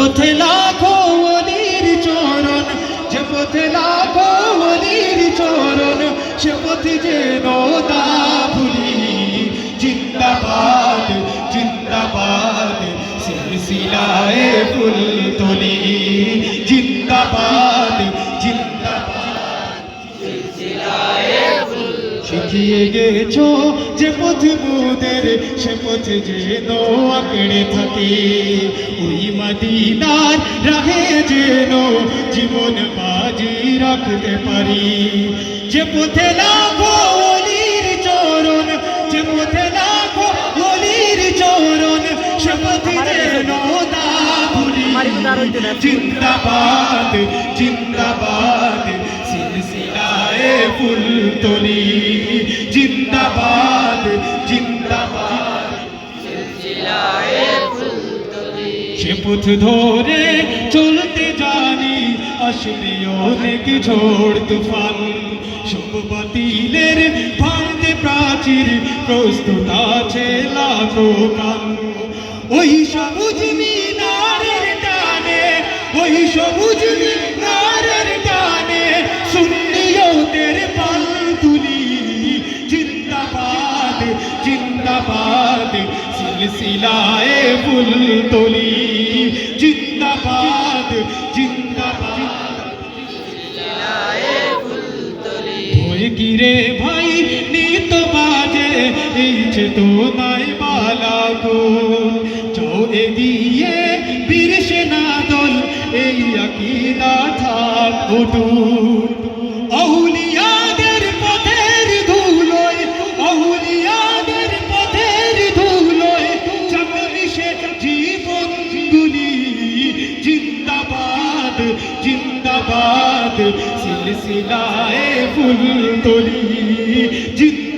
পথে লাখো ওলির চরণ, যে পথে লাখো ওলির চরণ, সে পথে যেন না ভুলি। জিন্দাবাদ জিন্দাবাদ সিলসিলায়ে ফুলতলি, জিন্দাবাদ জিন্দাবাদ সিলসিলায়ে ফুলতলি। শিখিয়ে গেছো যে পথ মোদের, সে পথে যেন আঁকড়ে থাকি। ওই মদিনার রাহে যেন জীবন বাজি রাখতে পারি। যে পথে লাখো ওলির চরণ, যে পথে লাখো ওলির চরণ, সে পথে যেন না ভুলি। জিন্দাবাদ জিন্দাবাদ সিলসিলায়ে ফুলতলি, জিন্দাবাদ জিন্দাবাদ সিলসিলায়ে ফুলতলি। সে পথ ধরে চলতে জানি, আসবে অনেক ঝড় তুফান। সব বাতিলের ভাঙতে প্রাচীর, প্রস্তুত আছে লাখো কান। ওই সবুজ মিনারের টানে, ওই সবুজ মিনারের টানে, সুন্নিয়তের পাল তুলি। জিন্দাবাদ জিন্দাবাদ সিলসিলায়ে ফুলতলি, জিন্দাবাদ জিন্দাবাদ সিলসিলায়ে ফুলতলি। ওই কিরে ভাই নিত বাজে এই চেতনায় বালাগো, যাও এগিয়ে বীর সেনা দল, এই আকীদা থাক অটুট। আউলিয়াদের পথের ধুলোয়, আউলিয়াদের পথের ধুলোয়, চাপে মিশে জীবনগুলি। জিন্দাবাদ জিন্দাবাদ সিলসিলায়ে ফুলতলি, জিন্দাবাদ।